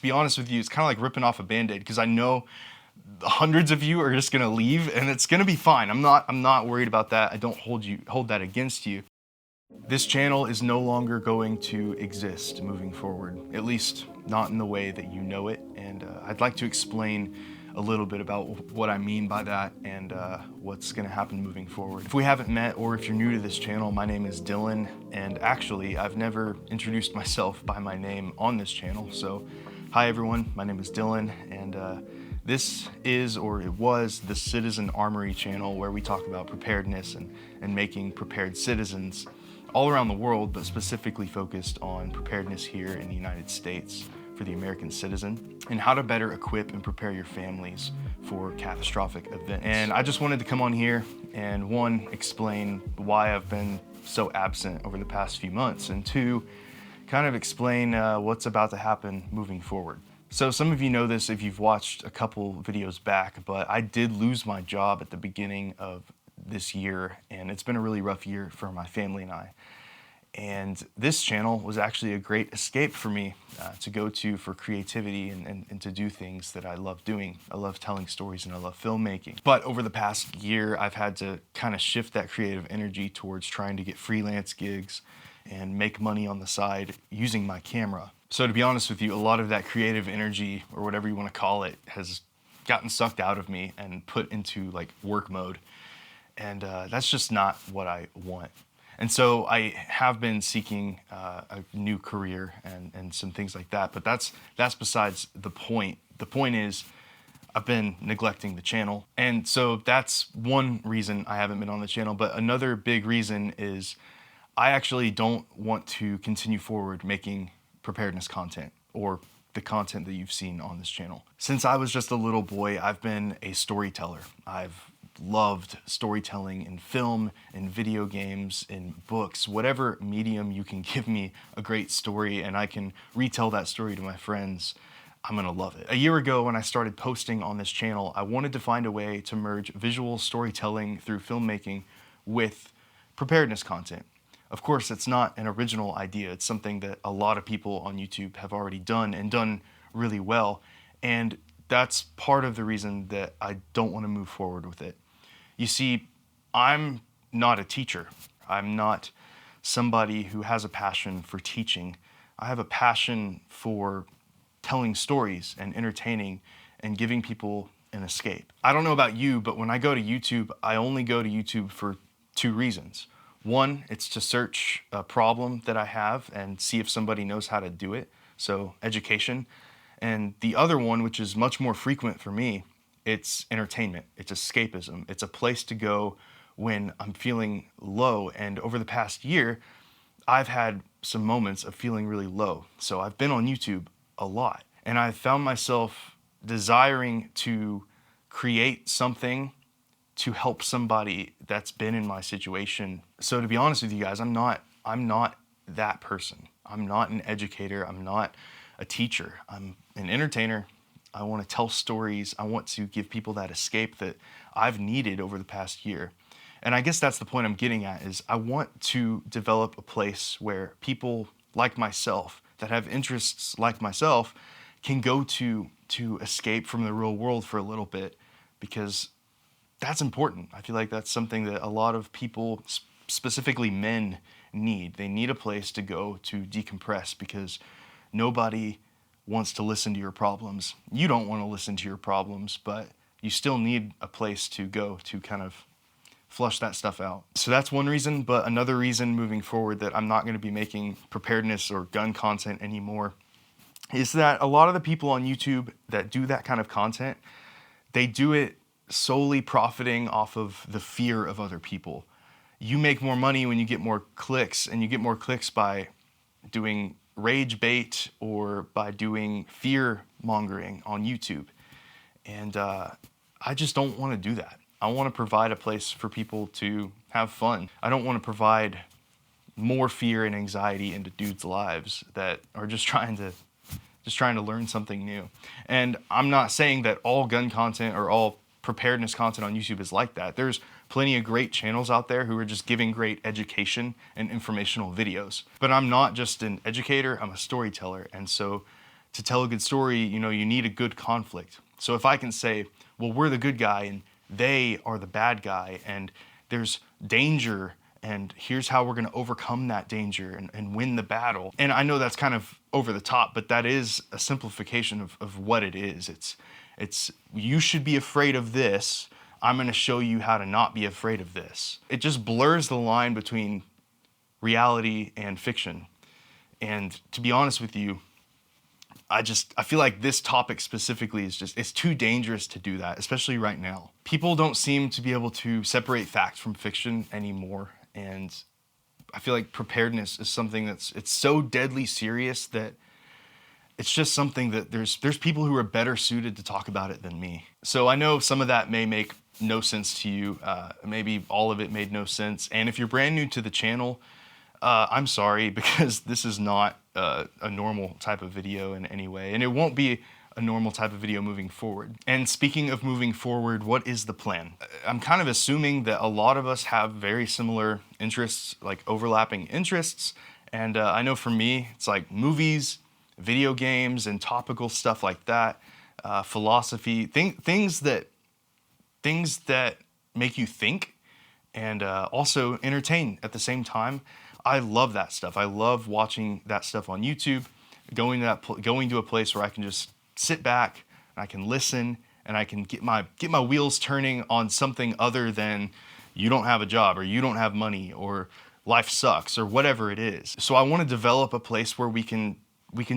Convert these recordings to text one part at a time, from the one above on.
to be honest with you, it's kind of like ripping off a Band-Aid, because I know hundreds of you are just gonna leave, and it's gonna be fine. I'm not worried about that. I don't hold that against you. This channel is no longer going to exist moving forward, at least not in the way that you know it. And I'd like to explain a little bit about what I mean by that and what's gonna happen moving forward. If we haven't met, or if you're new to this channel, my name is Dylan, and actually I've never introduced myself by my name on this channel. So hi everyone, my name is Dylan, and this is, or it was, the Citizen Armory channel, where we talk about preparedness and making prepared citizens all around the world, but specifically focused on preparedness here in the United States for the American citizen, and how to better equip and prepare your families for catastrophic events. And I just wanted to come on here and, one, explain why I've been so absent over the past few months, and two, kind of explain what's about to happen moving forward. So some of you know this if you've watched a couple videos back, but I did lose my job at the beginning of this year, and it's been a really rough year for my family and I. And this channel was actually a great escape for me to go to for creativity and to do things that I love doing. I love telling stories and I love filmmaking. But over the past year, I've had to kind of shift that creative energy towards trying to get freelance gigs and make money on the side using my camera. So to be honest with you, a lot of that creative energy, or whatever you want to call it, has gotten sucked out of me and put into like work mode. And that's just not what I want. And so I have been seeking a new career and some things like that, but that's besides the point. The point is I've been neglecting the channel. And so that's one reason I haven't been on the channel. But another big reason is I actually don't want to continue forward making preparedness content, or the content that you've seen on this channel. Since I was just a little boy, I've been a storyteller. I've loved storytelling in film, in video games, in books, whatever medium you can give me a great story and I can retell that story to my friends, I'm gonna love it. A year ago, when I started posting on this channel, I wanted to find a way to merge visual storytelling through filmmaking with preparedness content. Of course, it's not an original idea. It's something that a lot of people on YouTube have already done, and done really well. And that's part of the reason that I don't want to move forward with it. You see, I'm not a teacher. I'm not somebody who has a passion for teaching. I have a passion for telling stories and entertaining and giving people an escape. I don't know about you, but when I go to YouTube, I only go to YouTube for two reasons. One, it's to search a problem that I have and see if somebody knows how to do it, so education. And the other one, which is much more frequent for me, it's entertainment, it's escapism. It's a place to go when I'm feeling low. And over the past year, I've had some moments of feeling really low. So I've been on YouTube a lot, and I've found myself desiring to create something to help somebody that's been in my situation. So to be honest with you guys, I'm not that person. I'm not an educator. I'm not a teacher. I'm an entertainer. I want to tell stories. I want to give people that escape that I've needed over the past year. And I guess that's the point I'm getting at, is I want to develop a place where people like myself that have interests like myself can go to escape from the real world for a little bit, because that's important. I feel like that's something that a lot of people, specifically men, need. They need a place to go to decompress, because nobody wants to listen to your problems. You don't want to listen to your problems, but you still need a place to go to kind of flush that stuff out. So that's one reason, but another reason moving forward that I'm not going to be making preparedness or gun content anymore is that a lot of the people on YouTube that do that kind of content, they do it solely profiting off of the fear of other people. You make more money when you get more clicks, and you get more clicks by doing rage bait or by doing fear mongering on YouTube. And I just don't want to do that. I want to provide a place for people to have fun. I don't want to provide more fear and anxiety into dudes' lives that are just trying to learn something new. And I'm not saying that all gun content or all preparedness content on YouTube is like that. There's plenty of great channels out there who are just giving great education and informational videos. But I'm not just an educator, I'm a storyteller. And so to tell a good story, you know, you need a good conflict. So if I can say, well, we're the good guy and they are the bad guy, and there's danger, and here's how we're going to overcome that danger and win the battle. And I know that's kind of over the top, but that is a simplification of what it is. It's you should be afraid of this. I'm going to show you how to not be afraid of this. It just blurs the line between reality and fiction. And to be honest with you, I feel like this topic specifically it's too dangerous to do that, especially right now. People don't seem to be able to separate fact from fiction anymore. And I feel like preparedness is something it's so deadly serious that it's just something that there's people who are better suited to talk about it than me. So I know some of that may make no sense to you. Maybe all of it made no sense. And if you're brand new to the channel, I'm sorry, because this is not a normal type of video in any way, and it won't be a normal type of video moving forward. And speaking of moving forward, what is the plan? I'm kind of assuming that a lot of us have very similar interests, like overlapping interests, and I know for me, it's like movies, video games, and topical stuff like that, philosophy, things that make you think, and also entertain at the same time. I love that stuff. I love watching that stuff on YouTube, going to a place where I can just sit back and I can listen and I can get my wheels turning on something other than you don't have a job or you don't have money or life sucks or whatever it is. So I want to develop a place where we can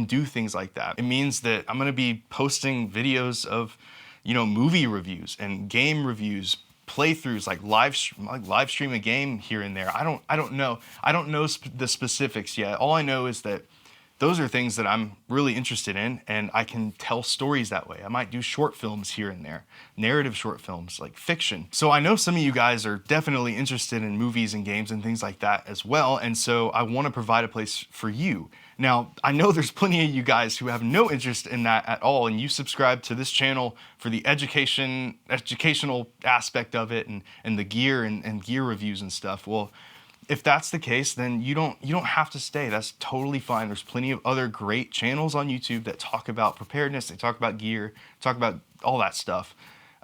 do things like that. It means that I'm going to be posting videos of, you know, movie reviews and game reviews, playthroughs, like live stream a game here and there. I don't know the specifics yet. All I know is that those are things that I'm really interested in, and I can tell stories that way. I might do short films here and there, narrative short films, like fiction. So I know some of you guys are definitely interested in movies and games and things like that as well, and so I want to provide a place for you. Now, I know there's plenty of you guys who have no interest in that at all, and you subscribe to this channel for the educational aspect of it and the gear and gear reviews and stuff. Well, if that's the case, then you don't have to stay. That's totally fine. There's plenty of other great channels on YouTube that talk about preparedness, they talk about gear, talk about all that stuff.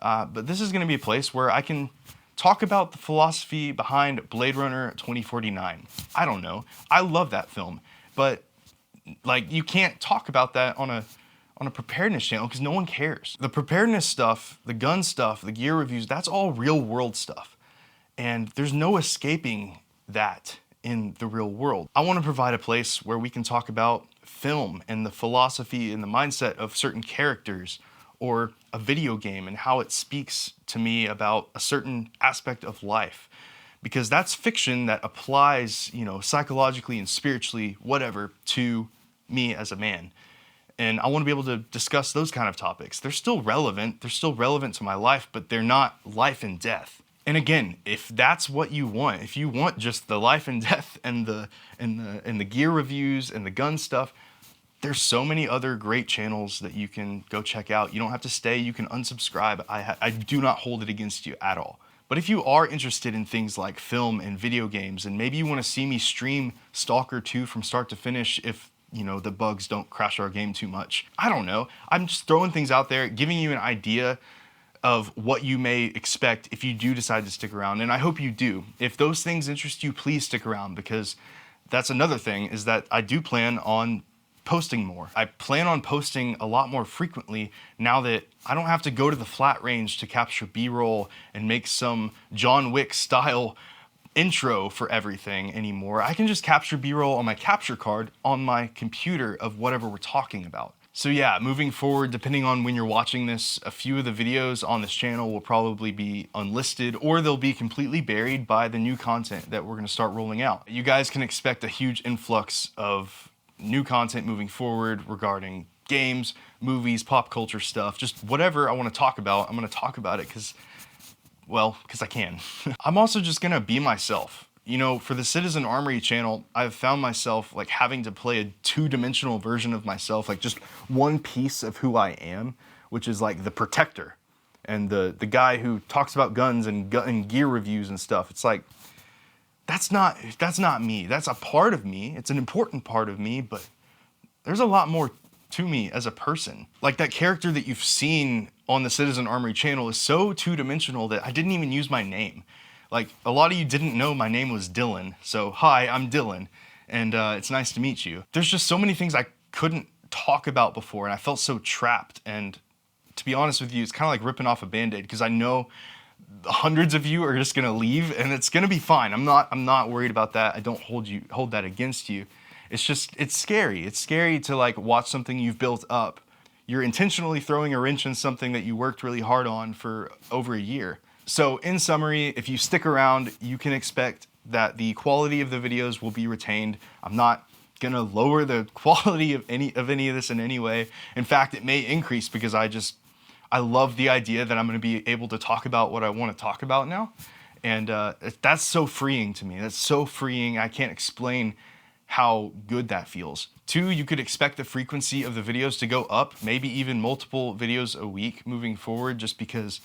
But this is going to be a place where I can talk about the philosophy behind Blade Runner 2049. I don't know. I love that film, but like you can't talk about that on a preparedness channel because no one cares. The preparedness stuff, the gun stuff, the gear reviews, that's all real world stuff. And there's no escaping that in the real world. I want to provide a place where we can talk about film and the philosophy and the mindset of certain characters, or a video game and how it speaks to me about a certain aspect of life. Because that's fiction that applies, you know, psychologically and spiritually, whatever, to me as a man. And I want to be able to discuss those kind of topics. They're still relevant. They're still relevant to my life, but they're not life and death. And again, if that's what you want, if you want just the life and death and the gear reviews and the gun stuff, there's so many other great channels that you can go check out. You don't have to stay. You can unsubscribe. I do not hold it against you at all. But if you are interested in things like film and video games, and maybe you want to see me stream Stalker 2 from start to finish if, you know, the bugs don't crash our game too much. I don't know. I'm just throwing things out there, giving you an idea of what you may expect if you do decide to stick around, and I hope you do. If those things interest you, please stick around, because that's another thing, is that I do plan on posting more. I plan on posting a lot more frequently now that I don't have to go to the flat range to capture B-roll and make some John Wick style intro for everything anymore. I can just capture B-roll on my capture card on my computer of whatever we're talking about. So yeah, moving forward, depending on when you're watching this, a few of the videos on this channel will probably be unlisted, or they'll be completely buried by the new content that we're going to start rolling out. You guys can expect a huge influx of new content moving forward regarding games, movies, pop culture stuff, just whatever I want to talk about, I'm going to talk about it because I can. I'm also just going to be myself. You know, for the Citizen Armory channel, I've found myself like having to play a two-dimensional version of myself, like just one piece of who I am, which is like the protector and the guy who talks about guns and gear reviews and stuff. It's like, that's not me. That's a part of me. It's an important part of me, but there's a lot more to me as a person. Like, that character that you've seen on the Citizen Armory channel is so two-dimensional that I didn't even use my name. Like, a lot of you didn't know my name was Dylan. So, hi, I'm Dylan, and it's nice to meet you. There's just so many things I couldn't talk about before, and I felt so trapped. And to be honest with you, it's kind of like ripping off a Band-Aid, because I know hundreds of you are just gonna leave, and it's gonna be fine. I'm not worried about that. I don't hold that against you. It's just, it's scary. It's scary to like watch something you've built up. You're intentionally throwing a wrench in something that you worked really hard on for over a year. So in summary, if you stick around, you can expect that the quality of the videos will be retained. I'm not gonna lower the quality of any of this in any way. In fact, it may increase, because I love the idea that I'm gonna be able to talk about what I wanna talk about now. And that's so freeing to me. That's so freeing. I can't explain how good that feels. 2, you could expect the frequency of the videos to go up, maybe even multiple videos a week moving forward, just because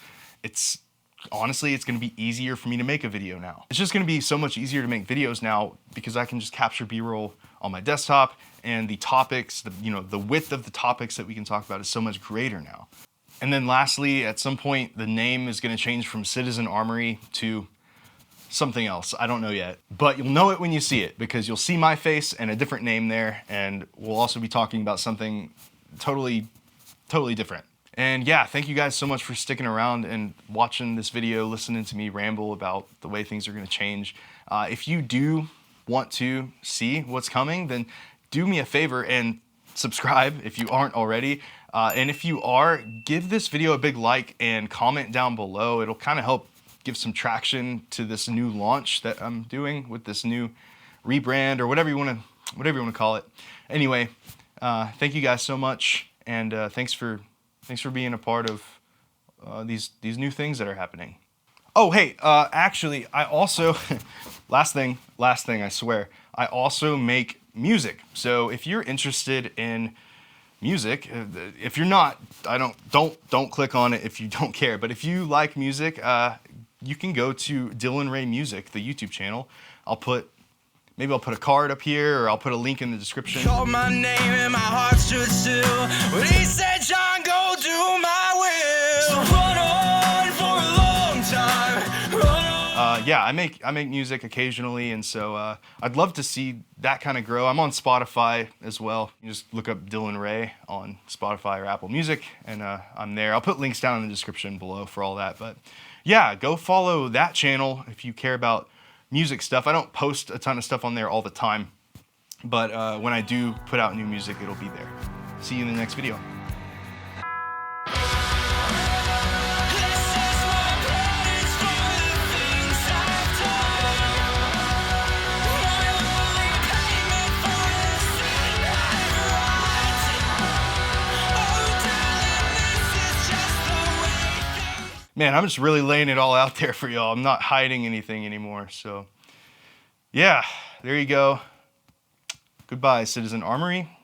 honestly, it's gonna be easier for me to make a video now. It's just gonna be so much easier to make videos now, because I can just capture B-roll on my desktop, and the topics, the width of the topics that we can talk about is so much greater now. And then lastly, at some point, the name is gonna change from Citizen Armory to something else. I don't know yet, but you'll know it when you see it, because you'll see my face and a different name there, and we'll also be talking about something totally different. And yeah, thank you guys so much for sticking around and watching this video, listening to me ramble about the way things are gonna change. If you do want to see what's coming, then do me a favor and subscribe if you aren't already. And if you are, give this video a big like and comment down below. It'll kind of help give some traction to this new launch that I'm doing with this new rebrand, or whatever you want to call it. Anyway, thank you guys so much, and thanks for being a part of these new things that are happening. Oh, hey, actually, I also last thing, I swear, I also make music. So if you're interested in music, if you're not, don't click on it if you don't care. But if you like music, you can go to Dylan Ray Music, the YouTube channel. Maybe I'll put a card up here, or I'll put a link in the description. Called my name and my heart stood still when he said, "John, go do my will." So run on for a long time. Run on. Yeah, I make music occasionally, and so I'd love to see that kind of grow. I'm on Spotify as well. You just look up Dylan Ray on Spotify or Apple Music, and I'm there. I'll put links down in the description below for all that. But yeah, go follow that channel if you care about music stuff. I don't post a ton of stuff on there all the time, but when I do put out new music, it'll be there. See you in the next video. Man, I'm just really laying it all out there for y'all. I'm not hiding anything anymore. So yeah, there you go. Goodbye, Citizen Armory.